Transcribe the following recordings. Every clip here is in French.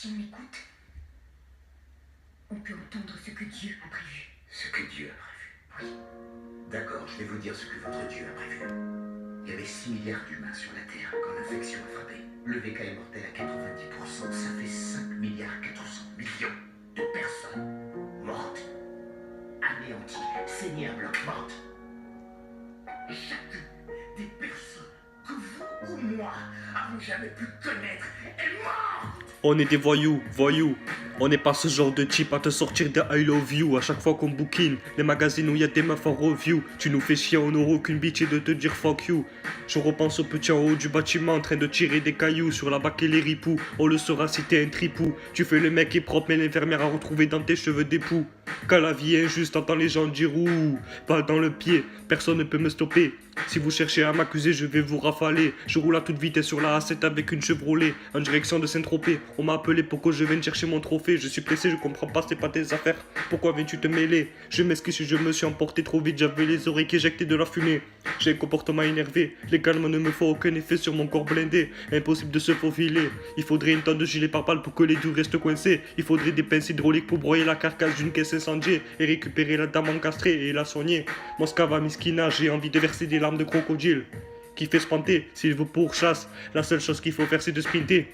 Si on écoute, on peut entendre ce que Dieu a prévu. Ce que Dieu a prévu. Oui. D'accord, je vais vous dire ce que votre Dieu a prévu. Il y avait 6 milliards d'humains sur la Terre quand l'infection a frappé. Le VK est mortel à 90%, ça fait 5 milliards 400 millions de personnes mortes, anéanties, saignées à bloc, mortes. Et chacune des personnes que vous ou moi avons jamais pu connaître est morte. On est des voyous. On n'est pas ce genre de type à te sortir de I love you à chaque fois qu'on bookine. Les magazines où y a des meufs en review. Tu nous fais chier, on n'aura aucune bitch et de te dire fuck you. Je repense au petit en haut du bâtiment en train de tirer des cailloux sur la bac et les ripoux. On le saura si t'es un tripou. Tu fais le mec est propre mais l'infirmière a retrouvé dans tes cheveux des poux. Quand la vie est injuste, entends les gens dire ouh. Balle dans le pied, personne ne peut me stopper. Si vous cherchez à m'accuser, je vais vous rafaler. Je roule à toute vitesse sur la A7 avec une Chevrolet en direction de Saint-Tropez. On m'a appelé pour que je vienne chercher mon trophée. Je suis pressé, je comprends pas, c'est pas tes affaires. Pourquoi viens-tu te mêler? Je m'excuse si je me suis emporté trop vite. J'avais les oreilles qui éjectaient de la fumée. J'ai un comportement énervé. Les calmes ne me font aucun effet sur mon corps blindé. Impossible de se faufiler. Il faudrait une tonne de gilet pare-balles pour que les deux restent coincés. Il faudrait des pinces hydrauliques pour broyer la carcasse d'une caisse incendiée et récupérer la dame encastrée et la soigner. Moscava Miskina, j'ai envie de verser des larmes de crocodile. Qui fait sprinter s'il vous pourchasse. La seule chose qu'il faut faire c'est de sprinter.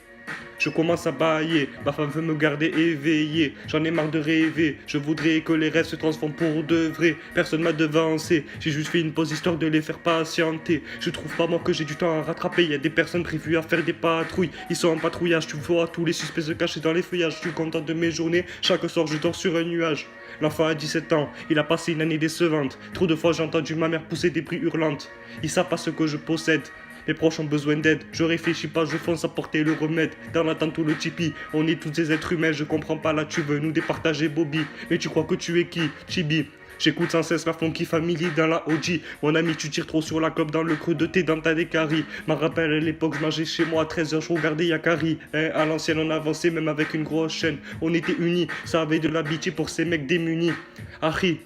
Je commence à bâiller, ma femme veut me garder éveillé. J'en ai marre de rêver, je voudrais que les rêves se transforment pour de vrai. Personne m'a devancé, j'ai juste fait une pause histoire de les faire patienter. Je trouve pas moi que j'ai du temps à rattraper. Y a des personnes prévues à faire des patrouilles. Ils sont en patrouillage, tu vois tous les suspects se cacher dans les feuillages. Je suis content de mes journées, chaque soir je dors sur un nuage. L'enfant a 17 ans, il a passé une année décevante. Trop de fois j'ai entendu ma mère pousser des cris hurlantes. Ils savent pas ce que je possède. Mes proches ont besoin d'aide, je réfléchis pas, je fonce apporter le remède. Dans l'attente ou le tipi, on est tous des êtres humains, je comprends pas là tu veux nous départager Bobby. Mais tu crois que tu es qui, Chibi? J'écoute sans cesse la funky family dans la OG. Mon ami tu tires trop sur la clope dans le creux de tes dents t'as des caries. Me rappelle à l'époque je mangeais chez moi à 13h, je regardais Yakari. À l'ancienne on avançait même avec une grosse chaîne. On était unis, ça avait de l'amitié pour ces mecs démunis. Harry,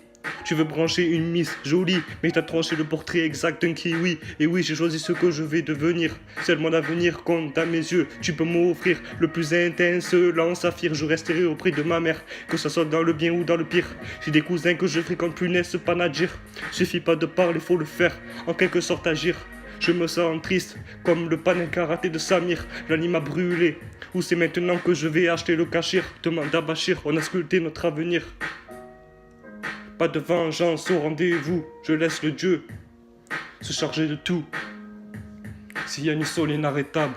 tu veux brancher une miss jolie, mais t'as tranché le portrait exact d'un kiwi. Et oui, j'ai choisi ce que je vais devenir. Seul mon avenir compte à mes yeux. Tu peux m'offrir le plus intense lance saphir. Je resterai auprès de ma mère, que ça soit dans le bien ou dans le pire. J'ai des cousins que je fréquente plus, n'est-ce pas Nadir? Suffit pas de parler, faut le faire, en quelque sorte agir. Je me sens triste, comme le panel karaté de Samir. L'anime a brûlé. Où c'est maintenant que je vais acheter le cachir? Demande à Bachir, on a sculpté notre avenir. Pas de vengeance au rendez-vous, je laisse le Dieu se charger de tout. S'il y a une seule inarrêtable.